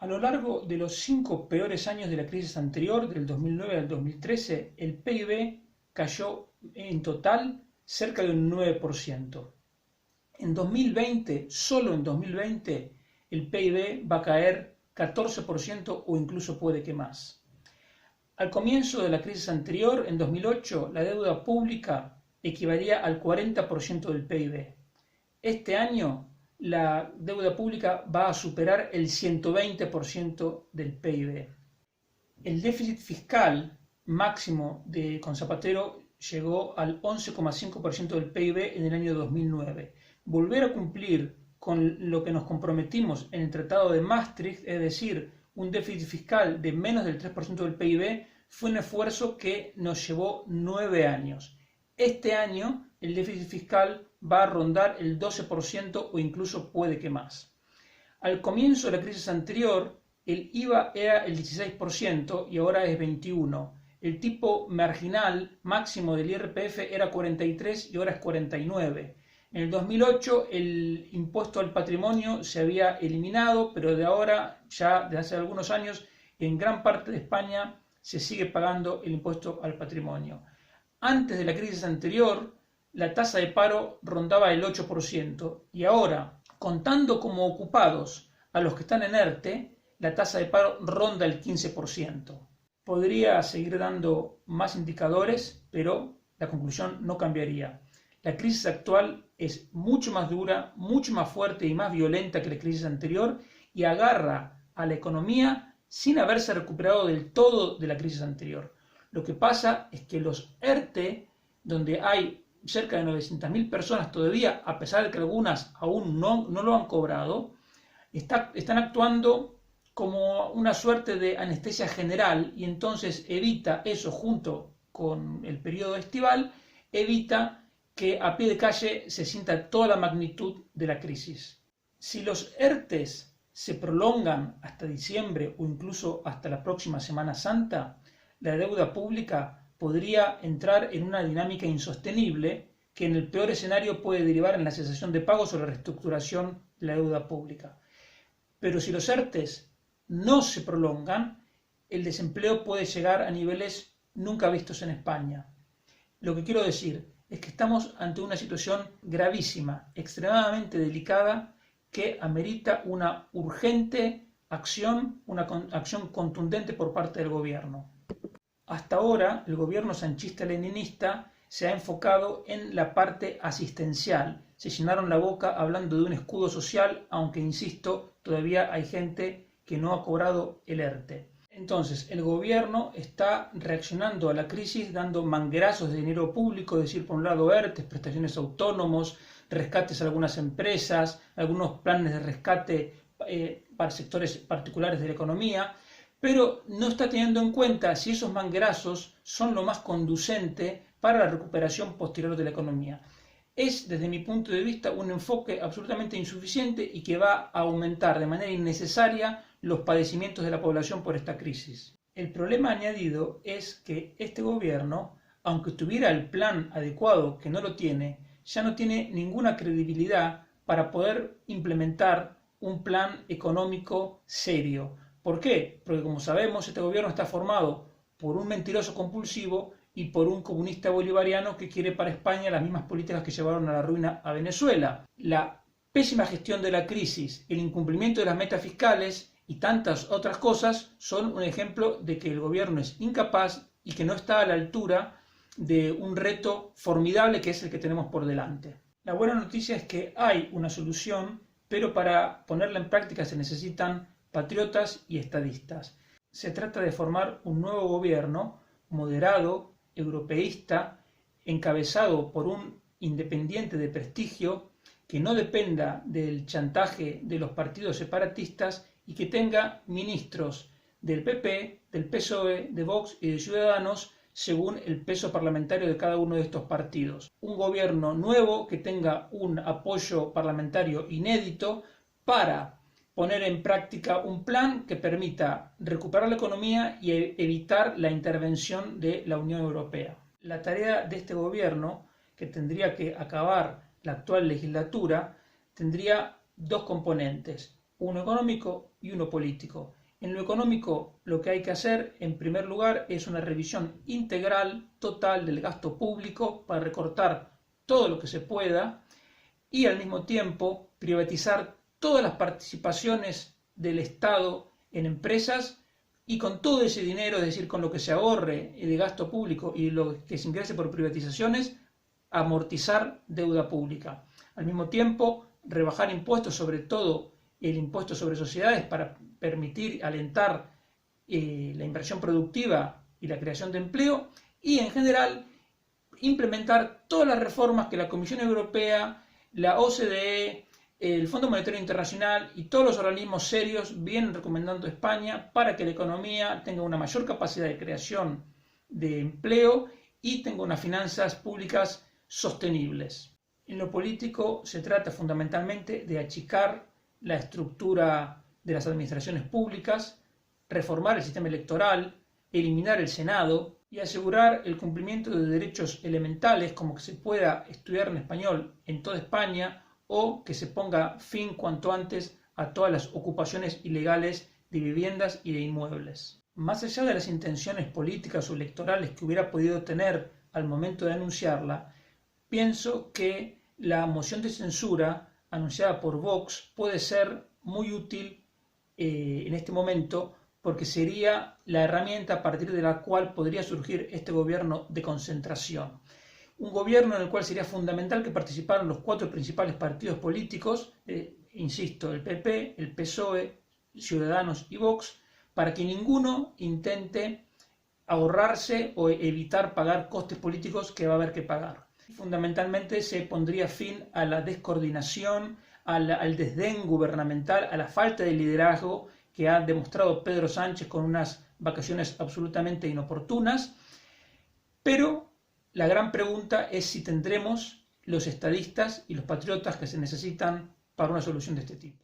A lo largo de los 5 peores años de la crisis anterior, del 2009 al 2013, el PIB cayó en total cerca de un 9%. En 2020, solo en 2020, el PIB va a caer 14% o incluso puede que más. Al comienzo de la crisis anterior, en 2008, la deuda pública equivalía al 40% del PIB. Este año la deuda pública va a superar el 120% del PIB. El déficit fiscal máximo con Zapatero llegó al 11,5% del PIB en el año 2009. Volver a cumplir con lo que nos comprometimos en el Tratado de Maastricht, es decir, un déficit fiscal de menos del 3% del PIB, fue un esfuerzo que nos llevó 9 años. Este año el déficit fiscal va a rondar el 12% o incluso puede que más. Al comienzo de la crisis anterior, el IVA era el 16% y ahora es 21%. El tipo marginal máximo del IRPF era 43% y ahora es 49%. En el 2008 el impuesto al patrimonio se había eliminado, pero de ahora, ya desde hace algunos años, en gran parte de España se sigue pagando el impuesto al patrimonio. Antes de la crisis anterior, la tasa de paro rondaba el 8% y ahora, contando como ocupados a los que están en ERTE, la tasa de paro ronda el 15%. Podría seguir dando más indicadores, pero la conclusión no cambiaría. La crisis actual es mucho más dura, mucho más fuerte y más violenta que la crisis anterior y agarra a la economía sin haberse recuperado del todo de la crisis anterior. Lo que pasa es que los ERTE, donde hay cerca de 900.000 personas todavía, a pesar de que algunas aún no lo han cobrado, están actuando como una suerte de anestesia general y entonces evita eso junto con el periodo estival, evita que a pie de calle se sienta toda la magnitud de la crisis. Si los ERTES se prolongan hasta diciembre o incluso hasta la próxima Semana Santa, la deuda pública podría entrar en una dinámica insostenible que en el peor escenario puede derivar en la cesación de pagos o la reestructuración de la deuda pública. Pero si los ERTES no se prolongan, el desempleo puede llegar a niveles nunca vistos en España. Lo que quiero decir es que estamos ante una situación gravísima, extremadamente delicada, que amerita una urgente acción, una acción contundente por parte del gobierno. Hasta ahora, el gobierno sanchista-leninista se ha enfocado en la parte asistencial. Se llenaron la boca hablando de un escudo social, aunque, insisto, todavía hay gente que no ha cobrado el ERTE. Entonces, el gobierno está reaccionando a la crisis dando manguerazos de dinero público, es decir, por un lado ERTE, prestaciones a autónomos, rescates a algunas empresas, algunos planes de rescate para sectores particulares de la economía, pero no está teniendo en cuenta si esos manguerazos son lo más conducente para la recuperación posterior de la economía. Es, desde mi punto de vista, un enfoque absolutamente insuficiente y que va a aumentar de manera innecesaria los padecimientos de la población por esta crisis. El problema añadido es que este gobierno, aunque tuviera el plan adecuado, que no lo tiene, ya no tiene ninguna credibilidad para poder implementar un plan económico serio. ¿Por qué? Porque, como sabemos, este gobierno está formado por un mentiroso compulsivo y por un comunista bolivariano que quiere para España las mismas políticas que llevaron a la ruina a Venezuela. La pésima gestión de la crisis, el incumplimiento de las metas fiscales y tantas otras cosas son un ejemplo de que el gobierno es incapaz y que no está a la altura de un reto formidable que es el que tenemos por delante. La buena noticia es que hay una solución, pero para ponerla en práctica se necesitan patriotas y estadistas. Se trata de formar un nuevo gobierno moderado, europeísta, encabezado por un independiente de prestigio que no dependa del chantaje de los partidos separatistas y que tenga ministros del PP, del PSOE, de Vox y de Ciudadanos según el peso parlamentario de cada uno de estos partidos. Un gobierno nuevo que tenga un apoyo parlamentario inédito para poner en práctica un plan que permita recuperar la economía y evitar la intervención de la Unión Europea. La tarea de este gobierno, que tendría que acabar la actual legislatura, tendría dos componentes, uno económico y uno político. En lo económico, lo que hay que hacer, en primer lugar, es una revisión integral, total del gasto público para recortar todo lo que se pueda y al mismo tiempo privatizar todas las participaciones del Estado en empresas y con todo ese dinero, es decir, con lo que se ahorre de gasto público y lo que se ingrese por privatizaciones, amortizar deuda pública. Al mismo tiempo, rebajar impuestos, sobre todo el impuesto sobre sociedades, para permitir, alentar la inversión productiva y la creación de empleo, y en general implementar todas las reformas que la Comisión Europea, la OCDE, el Fondo Monetario Internacional y todos los organismos serios vienen recomendando a España para que la economía tenga una mayor capacidad de creación de empleo y tenga unas finanzas públicas sostenibles. En lo político se trata fundamentalmente de achicar la estructura de las administraciones públicas, reformar el sistema electoral, eliminar el Senado y asegurar el cumplimiento de derechos elementales como que se pueda estudiar en español en toda España o que se ponga fin cuanto antes a todas las ocupaciones ilegales de viviendas y de inmuebles. Más allá de las intenciones políticas o electorales que hubiera podido tener al momento de anunciarla, pienso que la moción de censura anunciada por Vox puede ser muy útil en este momento porque sería la herramienta a partir de la cual podría surgir este gobierno de concentración. Un gobierno en el cual sería fundamental que participaran los 4 principales partidos políticos, insisto, el PP, el PSOE, Ciudadanos y Vox, para que ninguno intente ahorrarse o evitar pagar costes políticos que va a haber que pagar. Fundamentalmente se pondría fin a la descoordinación, al desdén gubernamental, a la falta de liderazgo que ha demostrado Pedro Sánchez con unas vacaciones absolutamente inoportunas, pero la gran pregunta es si tendremos los estadistas y los patriotas que se necesitan para una solución de este tipo.